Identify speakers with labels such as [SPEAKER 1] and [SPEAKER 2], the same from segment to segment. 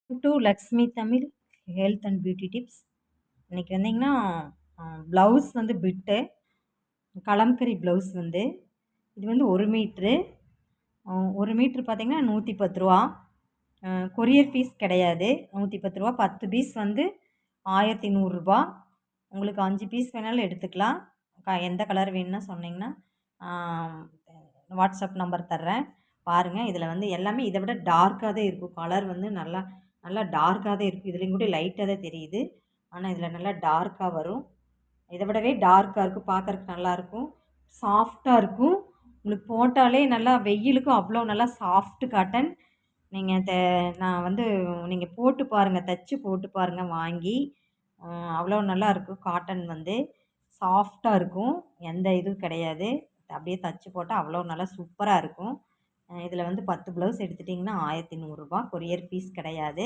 [SPEAKER 1] To Lakshmi Tamil health and beauty tips. இன்னைக்கு வந்தீங்கன்னா blouse வந்து பிட்டு கலம்கரி ப்ளவுஸ் வந்து இது வந்து 1 மீட்ரு 1 மீட்ரு பார்த்தீங்கன்னா 110 ரூபா. கொரியர் ஃபீஸ் கிடையாது. 110 ரூபா. 10 பீஸ் வந்து 1100 ரூபா. உங்களுக்கு 5 பீஸ் வேணாலும் எடுத்துக்கலாம். எந்த கலர் வேணும்னா சொன்னீங்கன்னா வாட்ஸ்அப் நம்பர் தர்றேன் பாருங்கள். இதில் வந்து எல்லாமே இதை விட டார்க்காக தான் இருக்கும். கலர் வந்து நல்லா நல்லா டார்க்காக தான் இருக்குது. இதுலேயும் கூட லைட்டாக தான் தெரியுது, ஆனால் இதில் நல்லா டார்க்காக வரும். இதை விடவே டார்க்காக இருக்கும். பார்க்குறதுக்கு நல்லாயிருக்கும், சாஃப்டாக இருக்கும். உங்களுக்கு போட்டாலே நல்லா வெயிலுக்கும் அவ்வளோ நல்லா சாஃப்ட் காட்டன். நீங்கள் நான் வந்து நீங்கள் போட்டு பாருங்கள், தைச்சி போட்டு பாருங்கள் வாங்கி. அவ்வளோ நல்லா இருக்கும். காட்டன் வந்து சாஃப்டாக இருக்கும், எந்த இதுவும் கிடையாது. அப்படியே தைச்சி போட்டால் அவ்வளோ நல்லா சூப்பராக இருக்கும். இதில் வந்து 10 ப்ளவுஸ் எடுத்துட்டிங்கன்னா 1100 ரூபா. கொரியர் ஃபீஸ் கிடையாது.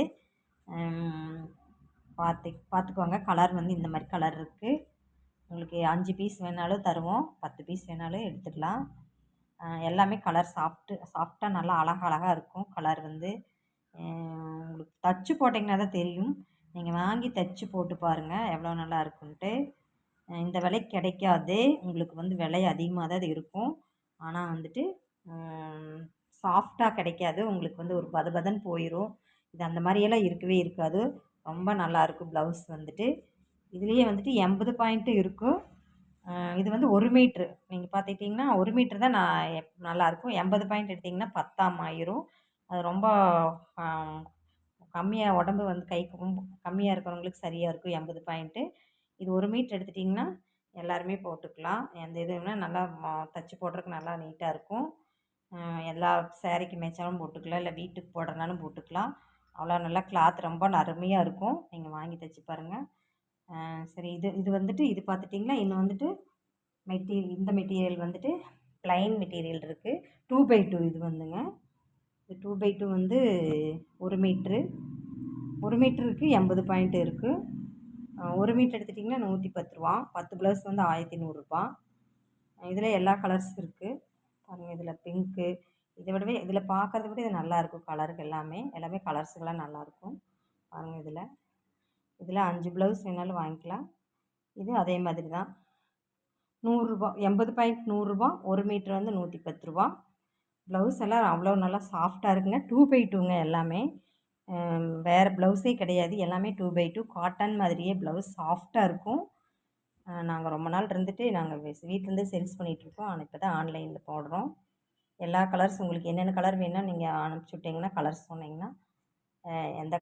[SPEAKER 1] பார்த்துக்கோங்க. கலர் வந்து இந்த மாதிரி கலர் இருக்குது. உங்களுக்கு 5 பீஸ் வேணாலும் தருவோம், 10 பீஸ் வேணாலும் எடுத்துக்கலாம். எல்லாமே கலர் சாஃப்டாக நல்லா அழகாக இருக்கும். கலர் வந்து உங்களுக்கு தச்சு போட்டிங்கன்னா தான் தெரியும். நீங்கள் வாங்கி தைச்சி போட்டு பாருங்கள் எவ்வளோ நல்லா இருக்குன்ட்டு. இந்த விலைக்கு கிடைக்காது. உங்களுக்கு வந்து விலை அதிகமாக தான் இருக்கும், ஆனால் வந்துட்டு சாஃப்டாக கிடைக்காது. உங்களுக்கு வந்து ஒரு பதன்னு போயிடும். இது அந்த மாதிரியெல்லாம் இருக்கவே இருக்காது. ரொம்ப நல்லாயிருக்கும் ப்ளவுஸ் வந்துட்டு. இதுலேயே வந்துட்டு 80 பாயிண்ட்டு இருக்கும். இது வந்து 1 மீட்ரு. நீங்கள் பார்த்துக்கிட்டிங்கன்னா 1 மீட்ரு தான் நல்லாயிருக்கும். 80 பாயிண்ட் எடுத்திங்கன்னா 10 ஆயிரும். அது ரொம்ப கம்மியாக உடம்பு வந்து கைக்கு ரொம்ப கம்மியாக இருக்கிறவங்களுக்கு சரியாக இருக்கும் 80 பாயிண்ட்டு. இது 1 மீட்ரு எடுத்துட்டிங்கன்னா எல்லாருமே போட்டுக்கலாம். எந்த இதுவுமே நல்லா தைச்சி போடுறதுக்கு நல்லா நீட்டாக இருக்கும். எல்லா சேரீக்கு மேட்சாகவும் போட்டுக்கலாம், இல்லை வீட்டுக்கு போடுறதுனாலும் போட்டுக்கலாம். அவ்வளோ நல்லா கிளாத் ரொம்ப அருமையாக இருக்கும். நீங்கள் வாங்கி தைச்சி பாருங்கள். சரி, இது இது வந்துட்டு இது பார்த்துட்டிங்கன்னா இன்னும் வந்துட்டு இந்த மெட்டீரியல் வந்துட்டு ப்ளைன் மெட்டீரியல் இருக்குது. 2x2 இது வந்துங்க. இது 2x2 வந்து 1 மீட்ரு. 1 மீட்டருக்கு 80 பாயிண்ட் இருக்குது. 1 மீட்ரு எடுத்துட்டிங்கன்னா 110 ரூபா. 10 ப்ளவுஸ் வந்து 1100 ரூபா. இதில் எல்லா கலர்ஸ் இருக்குது பாருங்கள். இதில் பிங்க்கு, இதை விடவே இதில் பார்க்குறத விட இது நல்லாயிருக்கும். கலருக்கு எல்லாமே கலர்ஸுக்கெல்லாம் நல்லாயிருக்கும் பாருங்கள். இதில் 5 ப்ளவுஸ் வேணாலும் வாங்கிக்கலாம். இது அதே மாதிரி தான் 100 ரூபா. 80 பாயிண்ட் 100 ரூபா. 1 மீட்ரு வந்து 110 ரூபா. ப்ளவுஸ் எல்லாம் அவ்வளோ நல்லா சாஃப்டாக இருக்குங்க. 2x2ங்க எல்லாமே. வேறு ப்ளவுஸே கிடையாது, எல்லாமே 2x2 காட்டன் மாதிரியே ப்ளவுஸ் சாஃப்டாக இருக்கும். நாங்கள் ரொம்ப நாள் இருந்துட்டு நாங்கள் வீட்டிலேருந்தே சேல்ஸ் பண்ணிகிட்ருக்கோம். ஆனால் இப்போ தான் ஆன்லைனில் போடுறோம். எல்லா கலர்ஸ் உங்களுக்கு என்னென்ன கலர் வேணும்னா நீங்கள் அனுப்பிச்சி விட்டிங்கன்னா கலர்ஸ் சொன்னிங்கன்னா எந்த